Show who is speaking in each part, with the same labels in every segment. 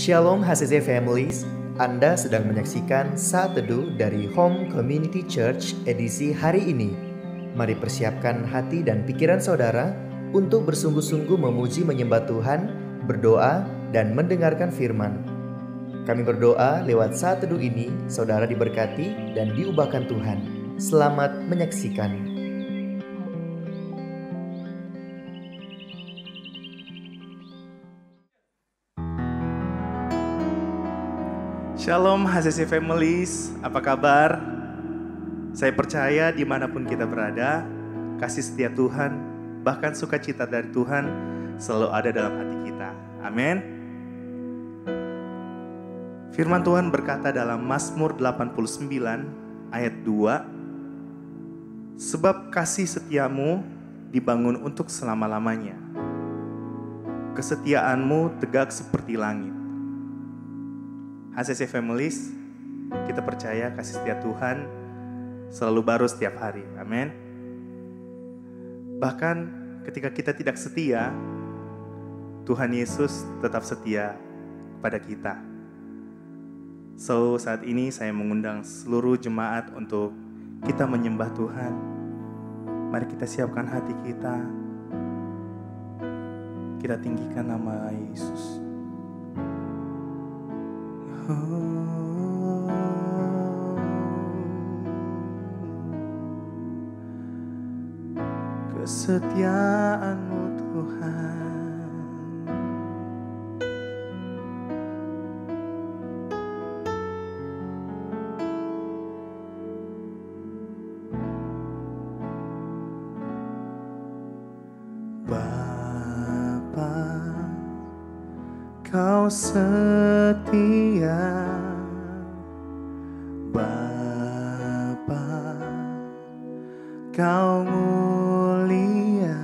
Speaker 1: Shalom HCC Families, Anda sedang menyaksikan Saat Teduh dari Home Community Church edisi hari ini. Mari persiapkan hati dan pikiran saudara untuk bersungguh-sungguh memuji menyembah Tuhan, berdoa, dan mendengarkan firman. Kami berdoa lewat Saat Teduh ini, saudara diberkati dan diubahkan Tuhan. Selamat menyaksikan.
Speaker 2: Shalom HCC Families, apa kabar? Saya percaya dimanapun kita berada, kasih setia Tuhan, bahkan sukacita dari Tuhan selalu ada dalam hati kita. Amin. Firman Tuhan berkata dalam Mazmur 89 ayat 2, sebab kasih setiamu dibangun untuk selama-lamanya, kesetiaanmu tegak seperti langit. HCC Families, kita percaya kasih setia Tuhan selalu baru setiap hari. Amin. Bahkan ketika kita tidak setia, Tuhan Yesus tetap setia pada kita. So, saat ini saya mengundang seluruh jemaat untuk kita menyembah Tuhan. Mari kita siapkan hati kita. Kita tinggikan nama Yesus. Kesetiaan-Mu Tuhan, Bapa, Kau setia, Bapa, Kau mulia,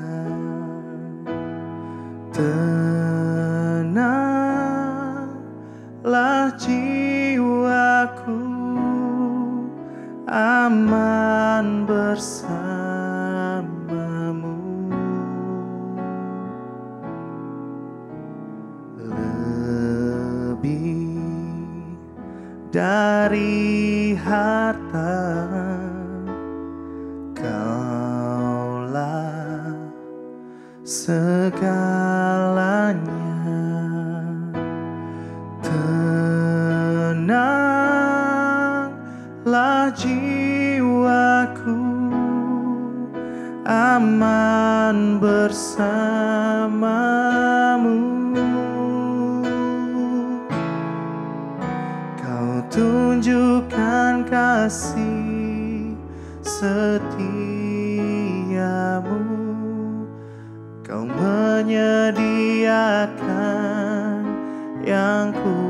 Speaker 2: tenanglah jiwaku, aman bersamamu. Lebih dari harta, Kaulah segalanya. Tenanglah jiwaku, aman bersamamu. Kau tunjukkan kasih setiamu, Kau menyediakan yang ku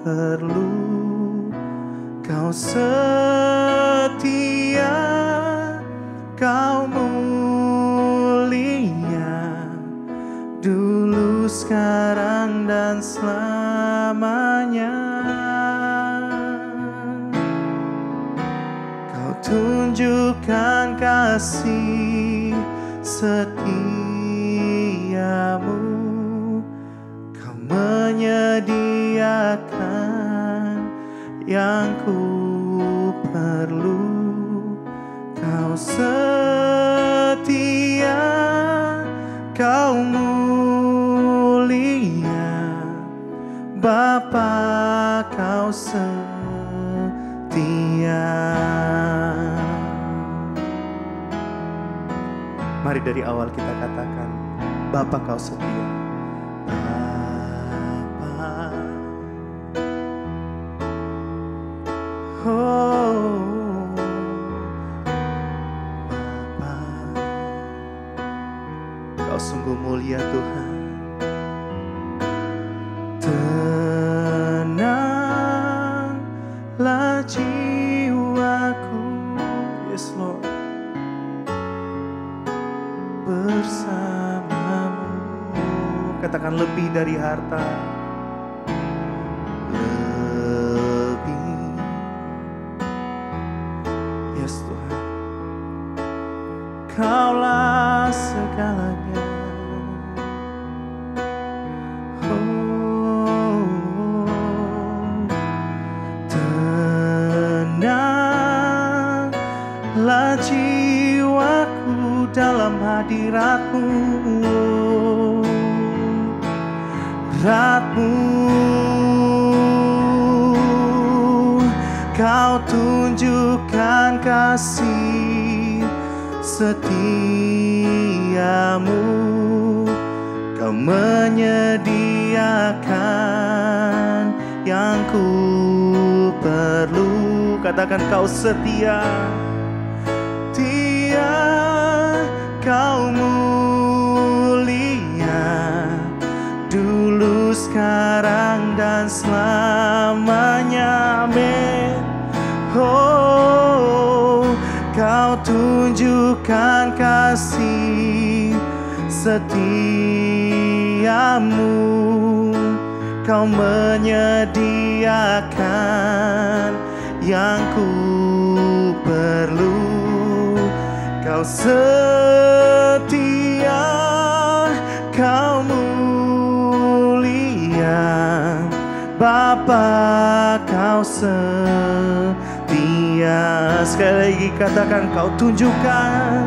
Speaker 2: perlu. Kau setia, Kau mulia, dulu, sekarang, dan selamanya. Kau tunjukkan kasih setiamu, Kau menyediakan yang ku perlu. Kau setia, Kau mulia, Bapa, Kau setia. Mari dari awal kita katakan, Bapa, Kau setia. Bapa, oh, Bapa, Kau sungguh mulia Tuhan. Tenanglah jiwaku, yes Lord, bersamamu. Katakan lebih dari harta, lebih, yes Tuhan, Kaulah segalanya. Oh, dalam hadirat-Mu, Kau tunjukkan kasih setiamu, Kau menyediakan yang ku perlu. Katakan Kau setia, Kau mulia, dulu, sekarang, dan selamanya. Amin. Oh, Kau tunjukkan kasih setiamu, Kau menyediakan yang ku perlu. Kau setia, Kau mulia, Bapa, Kau setia. Sekali lagi katakan, Kau tunjukkan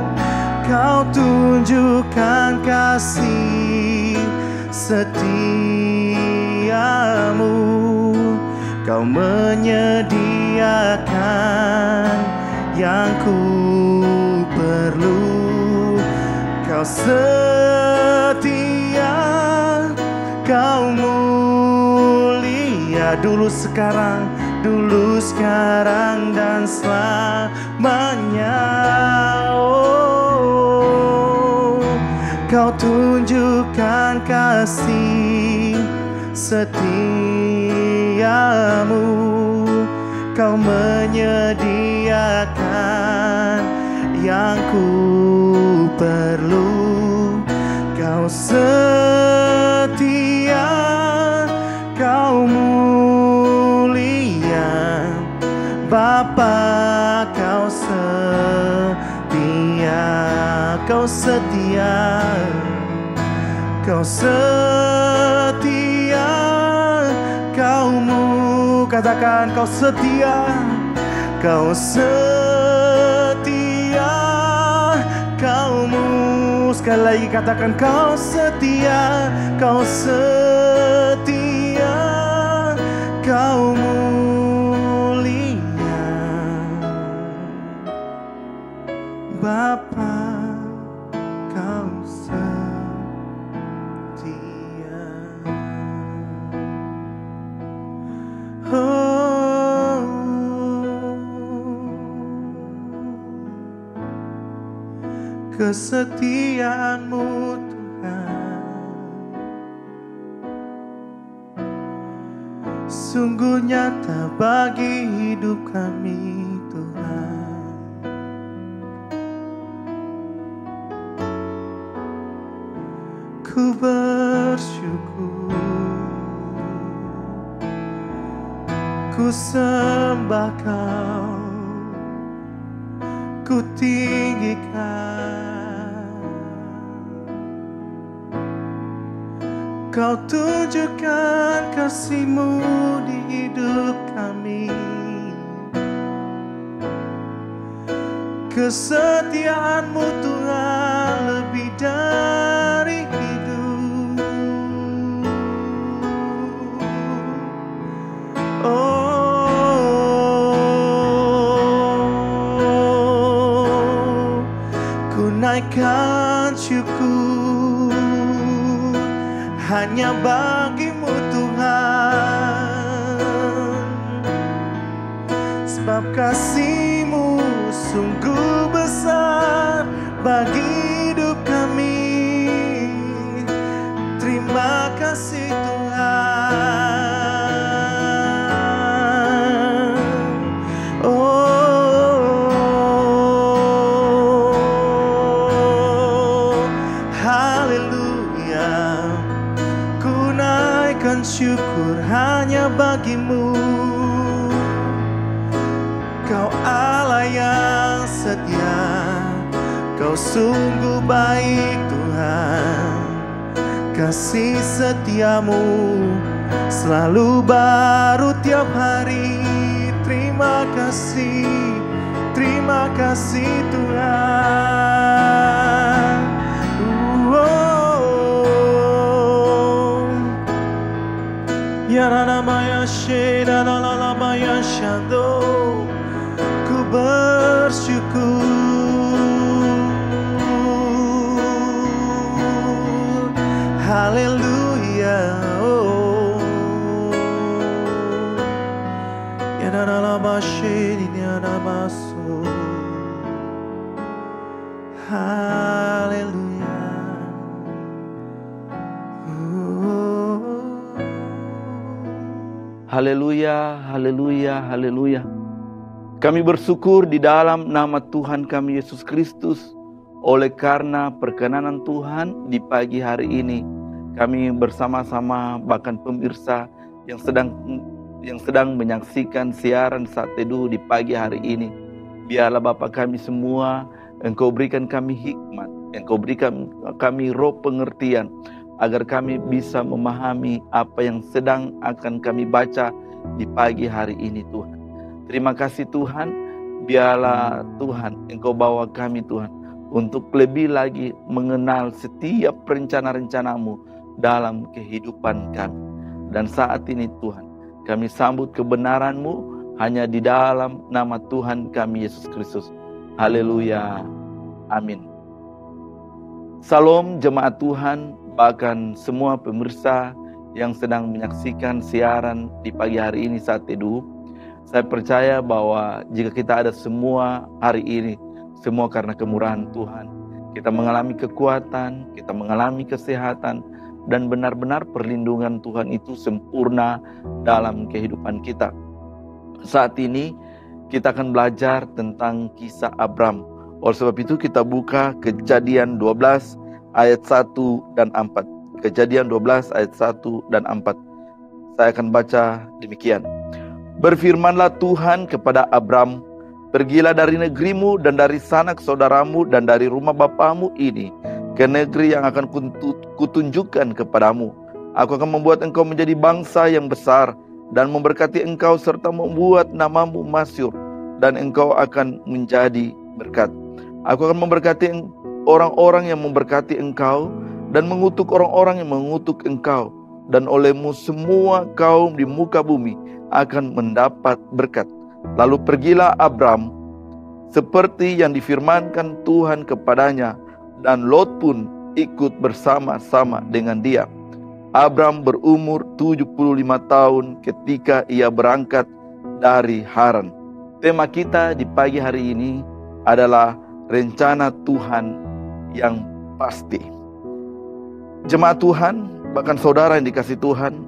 Speaker 2: kasih setiamu, Kau menyediakan yang ku perlu. Kau setia, Kau mulia, dulu, sekarang, dan selamanya. Oh, Kau tunjukkan kasih setiamu, Kau menyediakan yang ku perlu. Kau setia, Kau mulia, Bapa, Kau setia. Kau setia, Kau setia, katakan Kau setia, Kau setia, Kau-Mu. Sekali lagi katakan Kau setia, Kau setia, Kau mulia, Bapa, Kau setia. Oh, kesetiaan-Mu Tuhan sungguh nyata bagi hidup kami Tuhan. Ku bersyukur, ku sembah Kau, ku tinggikan. Kau tunjukkan kasih-Mu di hidup kami. Kesetiaan-Mu Tuhan lebih dari hidup. Oh, ku naikkan syukur hanya bagi-Mu Tuhan, sebab kasih-Mu sungguh besar bagi hidup kami. Terima kasih Tuhan. Oh, haleluya. Ku naikkan syukur hanya bagi-Mu. Kau Allah yang setia, Kau sungguh baik Tuhan. Kasih setiamu selalu baru tiap hari. Terima kasih Tuhan. Ku bersyukur. Haleluya. Oh. Ya dalam basyirinya namasu. Haleluya.
Speaker 3: Haleluya, haleluya, haleluya. Kami bersyukur di dalam nama Tuhan kami Yesus Kristus. Oleh karena perkenanan Tuhan di pagi hari ini, kami bersama-sama bahkan pemirsa yang sedang menyaksikan siaran Saat Teduh di pagi hari ini. Biarlah Bapa kami semua, Engkau berikan kami hikmat, Engkau berikan kami roh pengertian, agar kami bisa memahami apa yang sedang akan kami baca di pagi hari ini Tuhan. Terima kasih Tuhan, biarlah Tuhan Engkau bawa kami Tuhan untuk lebih lagi mengenal setiap rencana-rencana-Mu dalam kehidupan kami. Dan saat ini Tuhan, kami sambut kebenaran-Mu hanya di dalam nama Tuhan kami Yesus Kristus. Haleluya, amin. Salam jemaat Tuhan, bahkan semua pemirsa yang sedang menyaksikan siaran di pagi hari ini Saat Teduh. Saya percaya bahwa jika kita ada semua hari ini, semua karena kemurahan Tuhan. Kita mengalami kekuatan, kita mengalami kesehatan, dan benar-benar perlindungan Tuhan itu sempurna dalam kehidupan kita. Saat ini kita akan belajar tentang kisah Abram. Oleh sebab itu kita buka Kejadian 12 ayat 1 dan 4. Kejadian 12 ayat 1 dan 4. Saya akan baca demikian. Berfirmanlah Tuhan kepada Abram, pergilah dari negerimu dan dari sanak saudaramu dan dari rumah bapamu ini ke negeri yang akan kutunjukkan kepadamu. Aku akan membuat engkau menjadi bangsa yang besar dan memberkati engkau serta membuat namamu masyhur, dan engkau akan menjadi berkat. Aku akan memberkati orang-orang yang memberkati engkau dan mengutuk orang-orang yang mengutuk engkau, dan olehmu semua kaum di muka bumi akan mendapat berkat. Lalu pergilah Abram seperti yang difirmankan Tuhan kepadanya, dan Lot pun ikut bersama-sama dengan dia. Abram berumur 75 tahun ketika ia berangkat dari Haran. Tema kita di pagi hari ini adalah rencana Tuhan yang pasti. Jemaat Tuhan, bahkan saudara yang dikasihi Tuhan,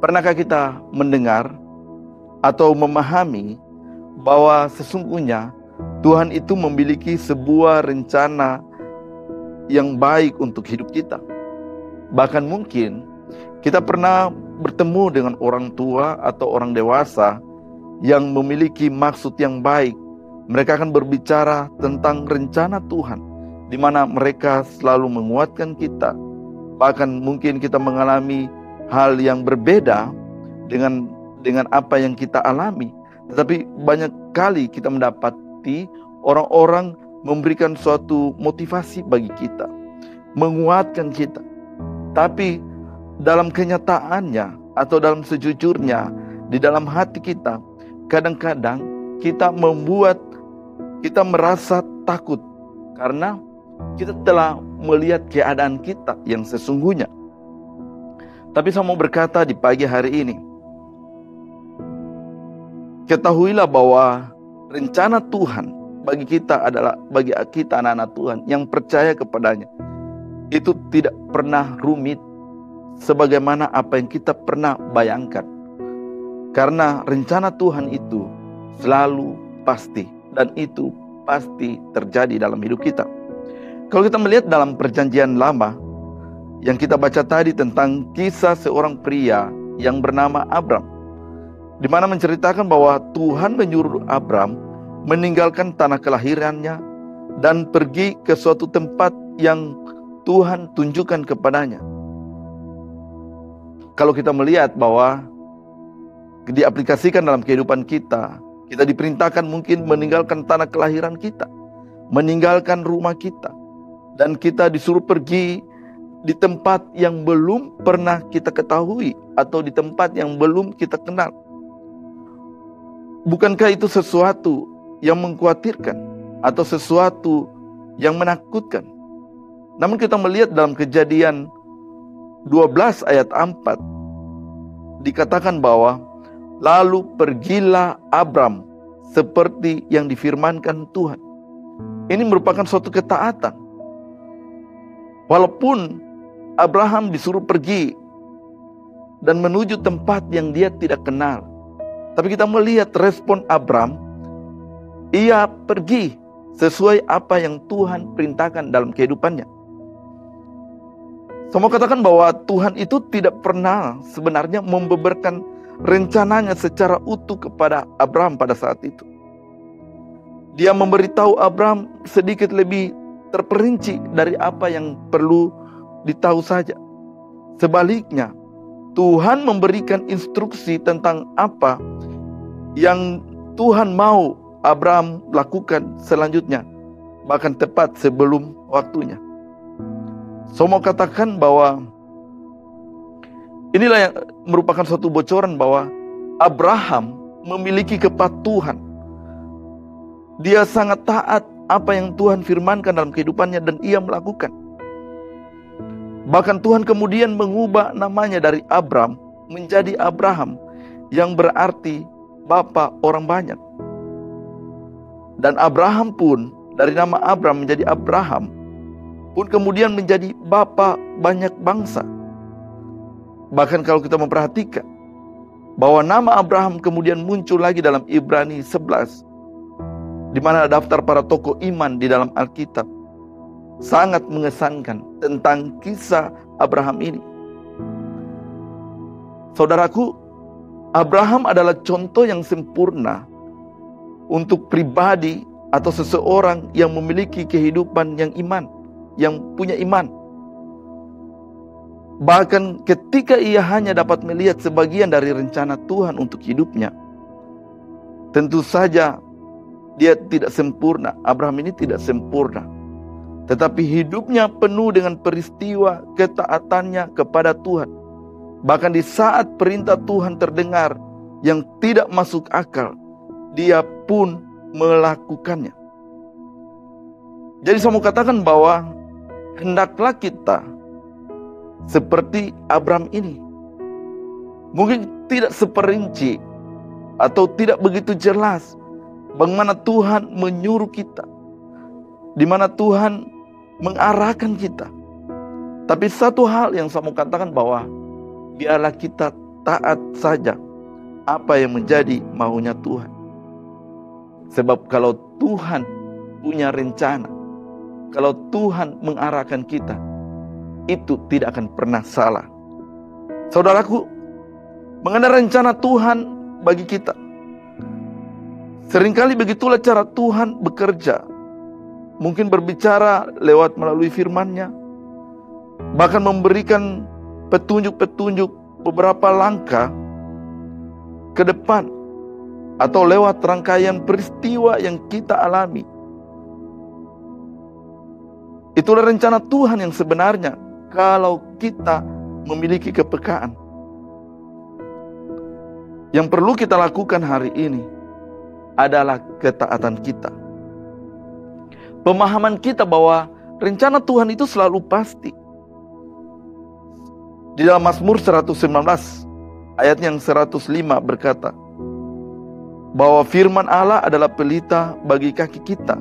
Speaker 3: pernahkah kita mendengar atau memahami bahwa sesungguhnya Tuhan itu memiliki sebuah rencana yang baik untuk hidup kita? Bahkan mungkin kita pernah bertemu dengan orang tua atau orang dewasa yang memiliki maksud yang baik. Mereka akan berbicara tentang rencana Tuhan, di mana mereka selalu menguatkan kita. Bahkan mungkin kita mengalami hal yang berbeda dengan apa yang kita alami. Tetapi banyak kali kita mendapati orang-orang memberikan suatu motivasi bagi kita, menguatkan kita. Tapi dalam kenyataannya atau dalam sejujurnya, di dalam hati kita, kadang-kadang kita merasa takut karena kita telah melihat keadaan kita yang sesungguhnya. Tapi saya mau berkata di pagi hari ini, ketahuilah bahwa rencana Tuhan bagi kita adalah, bagi kita anak-anak Tuhan yang percaya kepadanya, itu tidak pernah rumit sebagaimana apa yang kita pernah bayangkan. Karena rencana Tuhan itu selalu pasti, dan itu pasti terjadi dalam hidup kita. Kalau kita melihat dalam perjanjian lama yang kita baca tadi tentang kisah seorang pria yang bernama Abram, di mana menceritakan bahwa Tuhan menyuruh Abram meninggalkan tanah kelahirannya dan pergi ke suatu tempat yang Tuhan tunjukkan kepadanya. Kalau kita melihat bahwa diaplikasikan dalam kehidupan kita, kita diperintahkan mungkin meninggalkan tanah kelahiran kita, meninggalkan rumah kita, dan kita disuruh pergi di tempat yang belum pernah kita ketahui atau di tempat yang belum kita kenal. Bukankah itu sesuatu yang mengkhawatirkan atau sesuatu yang menakutkan? Namun kita melihat dalam Kejadian 12 ayat 4 dikatakan bahwa lalu pergilah Abram seperti yang difirmankan Tuhan. Ini merupakan suatu ketaatan. Walaupun Abraham disuruh pergi dan menuju tempat yang dia tidak kenal, tapi kita melihat respon Abram, ia pergi sesuai apa yang Tuhan perintahkan dalam kehidupannya. Saya mau katakan bahwa Tuhan itu tidak pernah sebenarnya membeberkan rencananya secara utuh kepada Abraham pada saat itu. Dia memberitahu Abraham sedikit lebih terperinci dari apa yang perlu ditahu saja. Sebaliknya, Tuhan memberikan instruksi tentang apa yang Tuhan mau Abraham lakukan selanjutnya, bahkan tepat sebelum waktunya. Saya mau katakan bahwa inilah yang merupakan suatu bocoran bahwa Abraham memiliki kepatuhan. Dia sangat taat apa yang Tuhan firmankan dalam kehidupannya dan ia melakukan. Bahkan Tuhan kemudian mengubah namanya dari Abram menjadi Abraham, yang berarti bapa orang banyak. Dan Abraham pun dari nama Abram menjadi Abraham pun kemudian menjadi bapa banyak bangsa. Bahkan kalau kita memperhatikan bahwa nama Abraham kemudian muncul lagi dalam Ibrani 11, di mana daftar para tokoh iman di dalam Alkitab, sangat mengesankan tentang kisah Abraham ini. Saudaraku, Abraham adalah contoh yang sempurna untuk pribadi atau seseorang yang memiliki kehidupan yang iman, yang punya iman. Bahkan ketika ia hanya dapat melihat sebagian dari rencana Tuhan untuk hidupnya, tentu saja dia tidak sempurna. Abraham ini tidak sempurna, tetapi hidupnya penuh dengan peristiwa ketaatannya kepada Tuhan. Bahkan di saat perintah Tuhan terdengar yang tidak masuk akal, dia pun melakukannya. Jadi saya mau katakan bahwa hendaklah kita seperti Abram ini. Mungkin tidak seperinci atau tidak begitu jelas bagaimana Tuhan menyuruh kita, di mana Tuhan mengarahkan kita. Tapi satu hal yang saya mau katakan bahwa biarlah kita taat saja apa yang menjadi maunya Tuhan. Sebab kalau Tuhan punya rencana, kalau Tuhan mengarahkan kita, itu tidak akan pernah salah. Saudaraku, mengenai rencana Tuhan bagi kita, seringkali begitulah cara Tuhan bekerja. Mungkin berbicara lewat melalui firman-Nya, bahkan memberikan petunjuk-petunjuk beberapa langkah ke depan, atau lewat rangkaian peristiwa yang kita alami. Itulah rencana Tuhan yang sebenarnya kalau kita memiliki kepekaan. Yang perlu kita lakukan hari ini adalah ketaatan kita. Pemahaman kita bahwa rencana Tuhan itu selalu pasti. Di dalam Mazmur 119 ayat yang 105 berkata bahwa firman Allah adalah pelita bagi kaki kita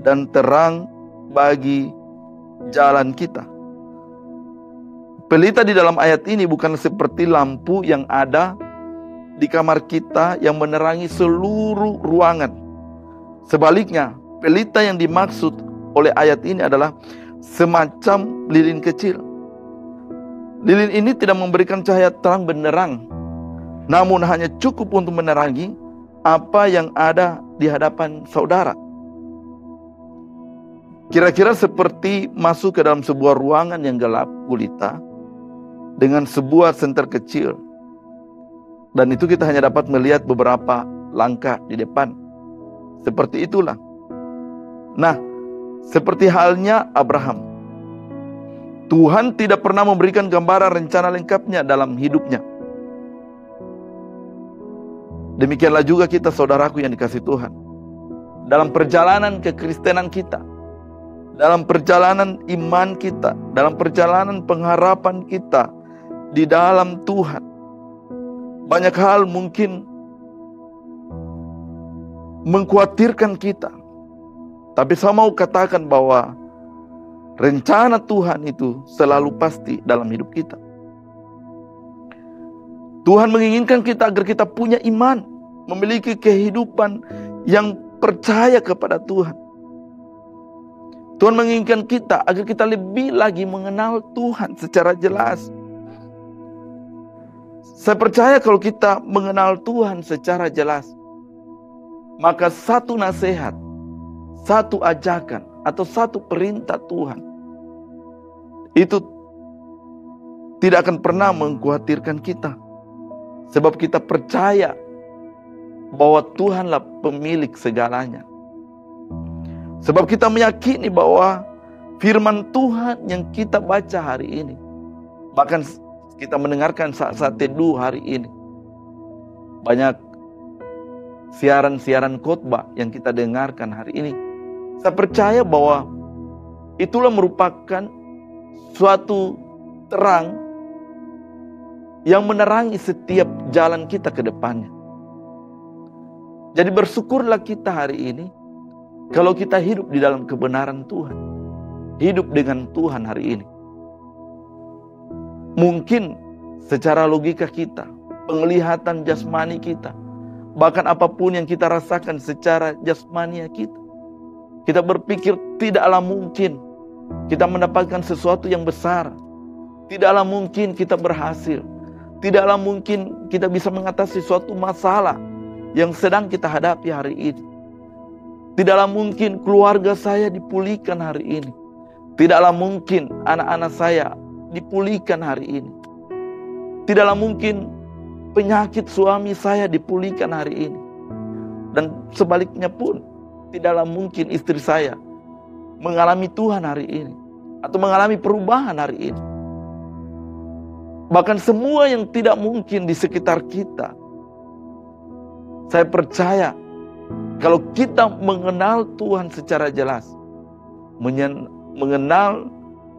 Speaker 3: dan terang bagi jalan kita. Pelita di dalam ayat ini bukan seperti lampu yang ada di kamar kita yang menerangi seluruh ruangan. Sebaliknya, pelita yang dimaksud oleh ayat ini adalah semacam lilin kecil. Lilin ini tidak memberikan cahaya terang benderang, namun hanya cukup untuk menerangi apa yang ada di hadapan saudara. Kira-kira seperti masuk ke dalam sebuah ruangan yang gelap gulita dengan sebuah senter kecil. Dan itu kita hanya dapat melihat beberapa langkah di depan. Seperti itulah. Nah, seperti halnya Abraham. Tuhan tidak pernah memberikan gambaran rencana lengkapnya dalam hidupnya. Demikianlah juga kita, saudaraku yang dikasihi Tuhan. Dalam perjalanan kekristenan kita, dalam perjalanan iman kita, dalam perjalanan pengharapan kita di dalam Tuhan, banyak hal mungkin mengkhawatirkan kita. Tapi saya mau katakan bahwa rencana Tuhan itu selalu pasti dalam hidup kita. Tuhan menginginkan kita agar kita punya iman, memiliki kehidupan yang percaya kepada Tuhan. Tuhan menginginkan kita agar kita lebih lagi mengenal Tuhan secara jelas. Saya percaya kalau kita mengenal Tuhan secara jelas, maka satu nasihat, satu ajakan, atau satu perintah Tuhan itu tidak akan pernah mengkhawatirkan kita. Sebab kita percaya bahwa Tuhanlah pemilik segalanya. Sebab kita meyakini bahwa firman Tuhan yang kita baca hari ini, bahkan kita mendengarkan saat-saat teduh hari ini, banyak siaran-siaran khotbah yang kita dengarkan hari ini, saya percaya bahwa itulah merupakan suatu terang yang menerangi setiap jalan kita ke depannya. Jadi bersyukurlah kita hari ini kalau kita hidup di dalam kebenaran Tuhan, hidup dengan Tuhan hari ini. Mungkin secara logika kita, penglihatan jasmani kita, bahkan apapun yang kita rasakan secara jasmania kita, kita berpikir tidaklah mungkin kita mendapatkan sesuatu yang besar, tidaklah mungkin kita berhasil, tidaklah mungkin kita bisa mengatasi suatu masalah yang sedang kita hadapi hari ini. Tidaklah mungkin keluarga saya dipulihkan hari ini. Tidaklah mungkin anak-anak saya dipulihkan hari ini. Tidaklah mungkin penyakit suami saya dipulihkan hari ini. Dan sebaliknya pun, tidaklah mungkin istri saya mengalami Tuhan hari ini, atau mengalami perubahan hari ini. Bahkan semua yang tidak mungkin di sekitar kita, saya percaya kalau kita mengenal Tuhan secara jelas, mengenal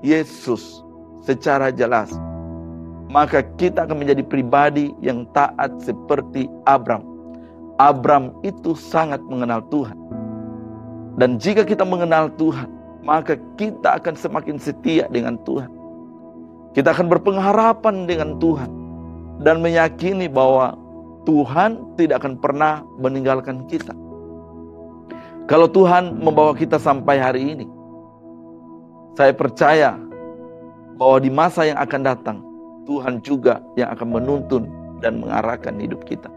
Speaker 3: Yesus secara jelas, maka kita akan menjadi pribadi yang taat seperti Abram. Abram itu sangat mengenal Tuhan. Dan jika kita mengenal Tuhan, maka kita akan semakin setia dengan Tuhan. Kita akan berpengharapan dengan Tuhan dan meyakini bahwa Tuhan tidak akan pernah meninggalkan kita. Kalau Tuhan membawa kita sampai hari ini, saya percaya bahwa di masa yang akan datang, Tuhan juga yang akan menuntun dan mengarahkan hidup kita.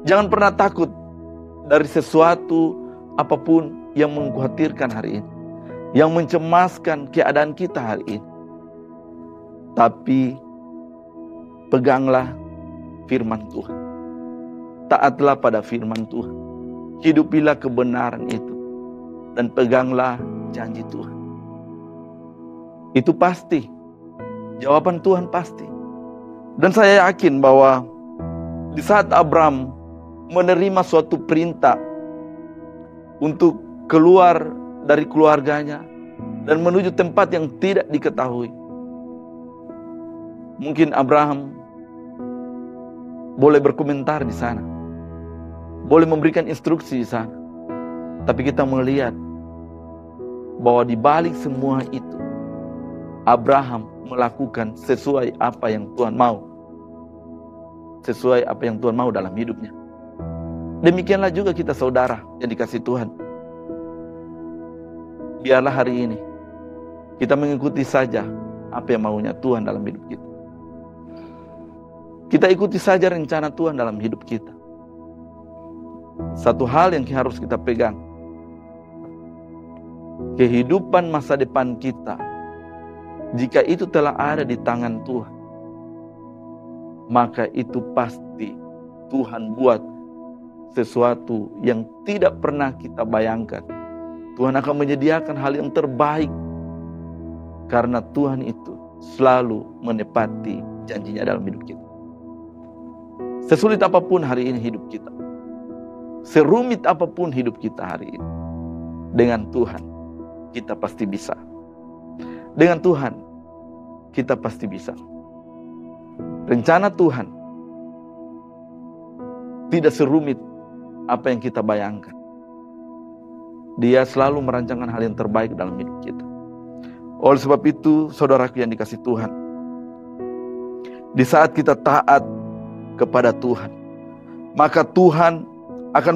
Speaker 3: Jangan pernah takut dari sesuatu apapun yang mengkhawatirkan hari ini, yang mencemaskan keadaan kita hari ini. Tapi peganglah firman Tuhan. Taatlah pada firman Tuhan. Hidupilah kebenaran itu. Dan peganglah janji Tuhan. Itu pasti. Jawaban Tuhan pasti. Dan saya yakin bahwa di saat Abram menerima suatu perintah untuk keluar dari keluarganya dan menuju tempat yang tidak diketahui, mungkin Abraham boleh berkomentar di sana, boleh memberikan instruksi di sana. Tapi kita melihat bahwa di balik semua itu, Abraham melakukan sesuai apa yang Tuhan mau. Sesuai apa yang Tuhan mau dalam hidupnya. Demikianlah juga kita, saudara yang dikasihi Tuhan. Biarlah hari ini kita mengikuti saja apa yang maunya Tuhan dalam hidup kita. Kita ikuti saja rencana Tuhan dalam hidup kita. Satu hal yang harus kita pegang, kehidupan masa depan kita, jika itu telah ada di tangan Tuhan, maka itu pasti Tuhan buat sesuatu yang tidak pernah kita bayangkan. Tuhan akan menyediakan hal yang terbaik. Karena Tuhan itu selalu menepati janjinya dalam hidup kita. Sesulit apapun hari ini hidup kita, serumit apapun hidup kita hari ini, dengan Tuhan kita pasti bisa. Dengan Tuhan kita pasti bisa. Rencana Tuhan tidak serumit apa yang kita bayangkan. Dia selalu merancangkan hal yang terbaik dalam hidup kita. Oleh sebab itu, saudaraku yang dikasihi Tuhan, di saat kita taat kepada Tuhan, maka Tuhan akan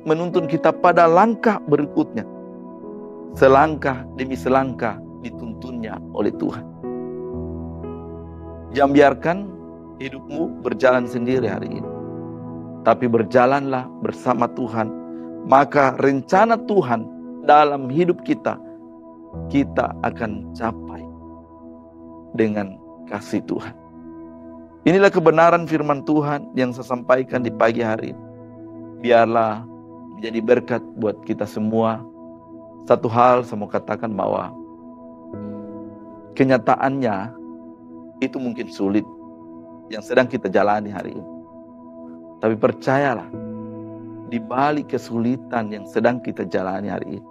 Speaker 3: menuntun kita pada langkah berikutnya. Selangkah demi selangkah dituntunnya oleh Tuhan. Jangan biarkan hidupmu berjalan sendiri hari ini, tapi berjalanlah bersama Tuhan. Maka rencana Tuhan dalam hidup kita akan capai dengan kasih Tuhan. Inilah kebenaran firman Tuhan yang saya sampaikan di pagi hari ini. Biarlah menjadi berkat buat kita semua. Satu hal saya mau katakan bahwa kenyataannya itu mungkin sulit yang sedang kita jalani hari ini. Tapi percayalah, di balik kesulitan yang sedang kita jalani hari ini,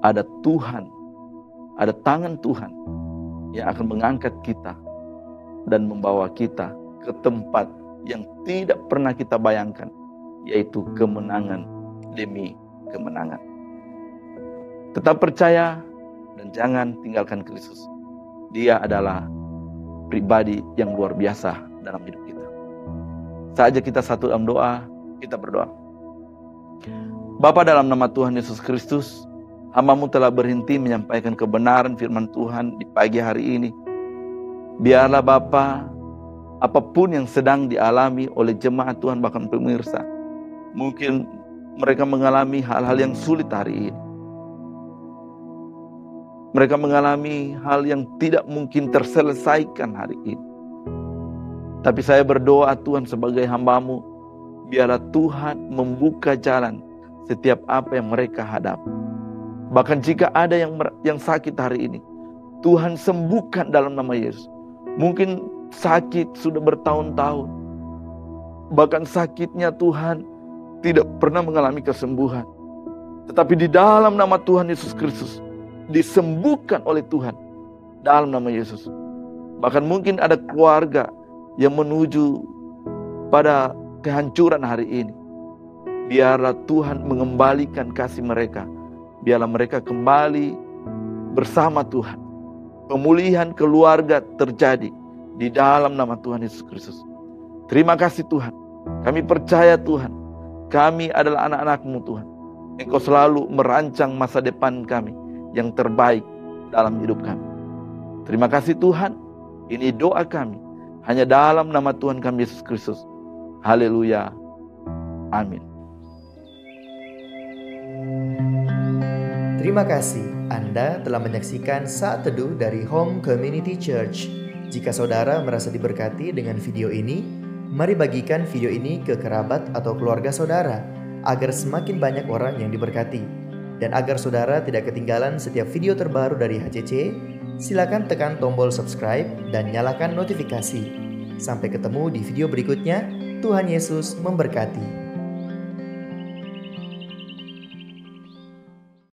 Speaker 3: ada Tuhan, ada tangan Tuhan yang akan mengangkat kita dan membawa kita ke tempat yang tidak pernah kita bayangkan, yaitu kemenangan demi kemenangan. Tetap percaya dan jangan tinggalkan Kristus. Dia adalah pribadi yang luar biasa dalam hidup kita. Saja kita satu dalam doa, kita berdoa. Bapa, dalam nama Tuhan Yesus Kristus, hamba-Mu telah berhenti menyampaikan kebenaran firman Tuhan di pagi hari ini. Biarlah Bapa, apapun yang sedang dialami oleh jemaat Tuhan, bahkan pemirsa, mungkin mereka mengalami hal-hal yang sulit hari ini. Mereka mengalami hal yang tidak mungkin terselesaikan hari ini. Tapi saya berdoa Tuhan sebagai hamba-Mu, biarlah Tuhan membuka jalan setiap apa yang mereka hadapi. Bahkan jika ada yang sakit hari ini, Tuhan sembuhkan dalam nama Yesus. Mungkin sakit sudah bertahun-tahun. Bahkan sakitnya Tuhan tidak pernah mengalami kesembuhan. Tetapi di dalam nama Tuhan Yesus Kristus, disembuhkan oleh Tuhan dalam nama Yesus. Bahkan mungkin ada keluarga yang menuju pada kehancuran hari ini. Biarlah Tuhan mengembalikan kasih mereka. Biarlah mereka kembali bersama Tuhan. Pemulihan keluarga terjadi di dalam nama Tuhan Yesus Kristus. Terima kasih Tuhan. Kami percaya Tuhan, kami adalah anak-anak-Mu Tuhan. Engkau selalu merancang masa depan kami yang terbaik dalam hidup kami. Terima kasih Tuhan. Ini doa kami hanya dalam nama Tuhan kami Yesus Kristus. Haleluya. Amin.
Speaker 1: Terima kasih Anda telah menyaksikan Saat Teduh dari Home Community Church. Jika saudara merasa diberkati dengan video ini, mari bagikan video ini ke kerabat atau keluarga saudara, agar semakin banyak orang yang diberkati. Dan agar saudara tidak ketinggalan setiap video terbaru dari HCC, silakan tekan tombol subscribe dan nyalakan notifikasi. Sampai ketemu di video berikutnya. Tuhan Yesus memberkati.